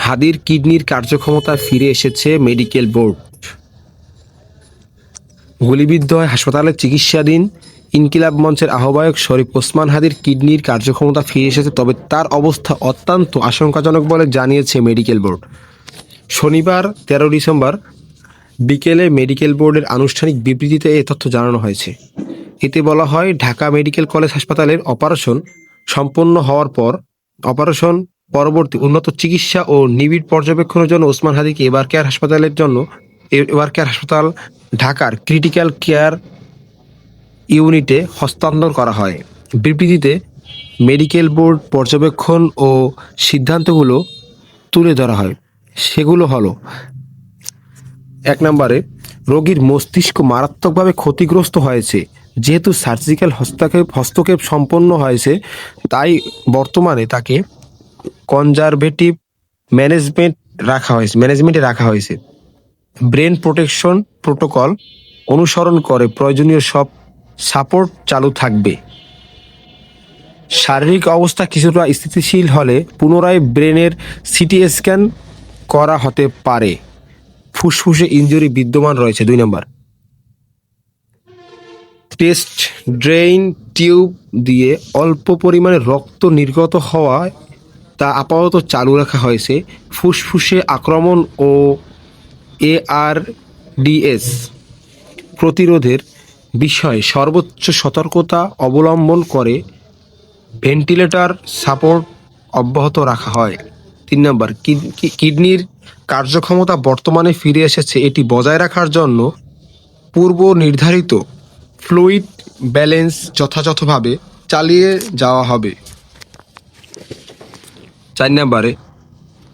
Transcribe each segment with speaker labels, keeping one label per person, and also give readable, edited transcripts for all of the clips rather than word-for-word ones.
Speaker 1: হাদির কিডনির কার্যক্ষমতা ফিরে এসেছে, মেডিকেল বোর্ড। গুলিবিদ্ধ হয়ে হাসপাতালে চিকিৎসাধীন ইনকিলাব মঞ্চের আহ্বায়ক শরীফ ওসমান হাদির কিডনির কার্যক্ষমতা ফিরে এসেছে, তবে তার অবস্থা অত্যন্ত আশঙ্কাজনক বলে জানিয়েছে মেডিকেল বোর্ড। শনিবার 13 ডিসেম্বর বিকেলে মেডিকেল বোর্ডের আনুষ্ঠানিক বিবৃতিতে এ তথ্য জানানো হয়েছে। এতে বলা হয়, ঢাকা মেডিকেল কলেজ হাসপাতালের অপারেশন সম্পন্ন হওয়ার পর অপারেশন পরবর্তী উন্নত চিকিৎসা ও নিবিড় পর্যবেক্ষণের জন্য ওসমান হাদিকে এবার কেয়ার হাসপাতাল ঢাকার ক্রিটিক্যাল কেয়ার ইউনিটে হস্তান্তর করা হয়। বিবৃতিতে মেডিকেল বোর্ড পর্যবেক্ষণ ও সিদ্ধান্তগুলো তুলে ধরা হয়। সেগুলো হলো: 1 নম্বরে, রোগীর মস্তিষ্ক মারাত্মকভাবে ক্ষতিগ্রস্ত হয়েছে। যেহেতু সার্জিক্যাল হস্তক্ষেপ সম্পন্ন হয়েছে, তাই বর্তমানে তাকে কনজারভেটিভ ম্যানেজমেন্টে রাখা হয়েছে। ব্রেন প্রোটেকশন প্রোটোকল অনুসরণ করে প্রয়োজনীয় সব সাপোর্ট চালু থাকবে। শারীরিক অবস্থা কিছুটা স্থিতিশীল হলে পুনরায় ব্রেনের সিটি স্ক্যান করা হতে পারে। ফুসফুসে ইনজুরি বিদ্যমান রয়েছে। 2 নম্বর, টেস্ট ড্রেইন টিউব দিয়ে অল্প পরিমাণে রক্ত নির্গত হওয়ায় তা আপাতত চালু রাখা হয়েছে। ফুসফুসে আক্রমণ ও ARDS প্রতিরোধের বিষয়ে সর্বোচ্চ সতর্কতা অবলম্বন করে ভেন্টিলেটর সাপোর্ট অব্যাহত রাখা হয়। 3 নম্বর, কিডনির কার্যক্ষমতা বর্তমানে ফিরে এসেছে। এটি বজায় রাখার জন্য পূর্ব নির্ধারিত ফ্লুইড ব্যালেন্স যথাযথভাবে চালিয়ে যাওয়া হবে। 4 নম্বরে,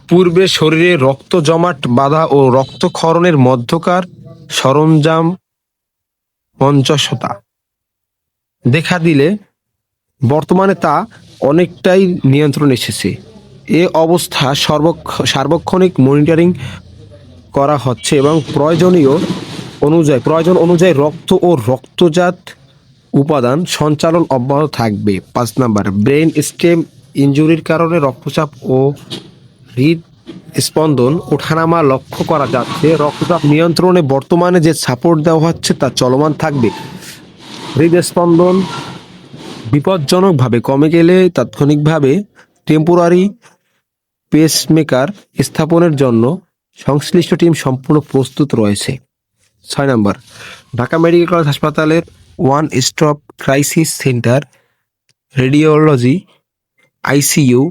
Speaker 1: পূর্বে শরীরে রক্ত জমাট বাঁধা ও রক্তক্ষরণের মধ্যকার সরঞ্জাম মঞ্চসতা দেখা দিলে বর্তমানে তা অনেকটাই নিয়ন্ত্রণে এসেছে। এ অবস্থা সার্বক্ষণিক মনিটরিং করা হচ্ছে এবং প্রয়োজন অনুযায়ী রক্ত ও রক্তজাত উপাদান সঞ্চালন অব্যাহত থাকবে। 5 নম্বর, ব্রেন স্টেম ইনজুরির কারণে রক্তচাপ ও হৃদস্পন্দন ওঠানামা লক্ষ্য করা যাচ্ছে। রক্তচাপ নিয়ন্ত্রণে বর্তমানে যে সাপোর্ট দেওয়া হচ্ছে তা চলমান থাকবে। হৃদস্পন্দন বিপজ্জনকভাবে কমে গেলে তাৎক্ষণিকভাবে টেম্পোরারি পেসমেকার স্থাপনের জন্য সংশ্লিষ্ট টিম সম্পূর্ণ প্রস্তুত রয়েছে। 6 নম্বর, ঢাকা মেডিকেল কলেজ হাসপাতালের one stop crisis centre, radiology, ICU,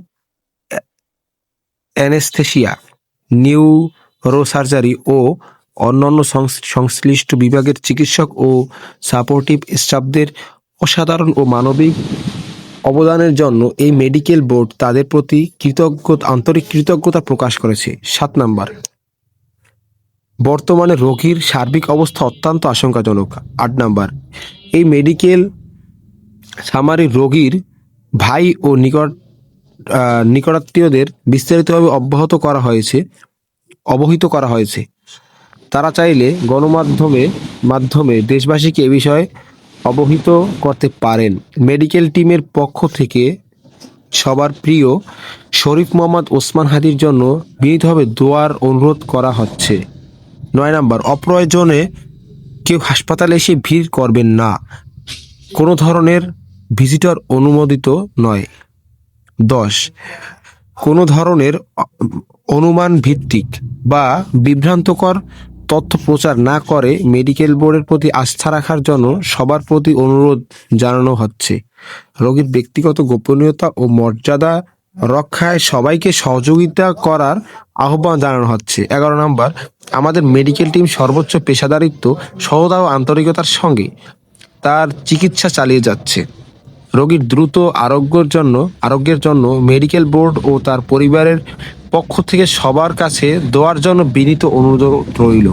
Speaker 1: anaesthesia, neurosurgery ও অন্যান্য সংশ্লিষ্ট বিভাগের চিকিৎসক ও সাপোর্টিভ স্টাফদের অসাধারণ ও মানবিক অবদানের জন্য এই মেডিকেল বোর্ড তাদের প্রতি আন্তরিক কৃতজ্ঞতা প্রকাশ করেছে। 7 নম্বর, বর্তমানে রোগীর সার্বিক অবস্থা অত্যন্ত আশঙ্কাজনক। 8 নম্বর, এই মেডিকেল সামারি রোগীর ভাই ও নিকটাত্মীয়দের বিস্তারিতভাবে অবহিত করা হয়েছে। তারা চাইলে মাধ্যমে দেশবাসীকে এ বিষয়ে অবহিত করতে পারেন। মেডিকেল টিমের পক্ষ থেকে সবার প্রিয় শরীফ মোহাম্মদ ওসমান হাদির জন্য বিনীতভাবে দোয়ার অনুরোধ করা হচ্ছে। 9 নম্বর, অপ্রয়োজনে কেউ হাসপাতালে এসে ভিড় করবেন না। কোনো ধরনের ভিজিটর অনুমোদিত নয়। 10, কোনো ধরনের অনুমান ভিত্তিক বা বিভ্রান্তকর তথ্য প্রচার না করে মেডিকেল বোর্ডের প্রতি আস্থা রাখার জন্য সবার প্রতি অনুরোধ জানানো হচ্ছে। রোগীর ব্যক্তিগত গোপনীয়তা ও মর্যাদা রক্ষায় সবাইকে সহযোগিতা করার আহ্বান জানানো হচ্ছে। 11 নম্বর, আমাদের মেডিকেল টিম সর্বোচ্চ পেশাদারিত্ব, সততা ও আন্তরিকতার সঙ্গে তার চিকিৎসা চালিয়ে যাচ্ছে। রোগীর দ্রুত আরোগ্যের জন্য মেডিকেল বোর্ড ও তার পরিবারের পক্ষ থেকে সবার কাছে দোয়ার জন্য বিনীত অনুরোধ রইল।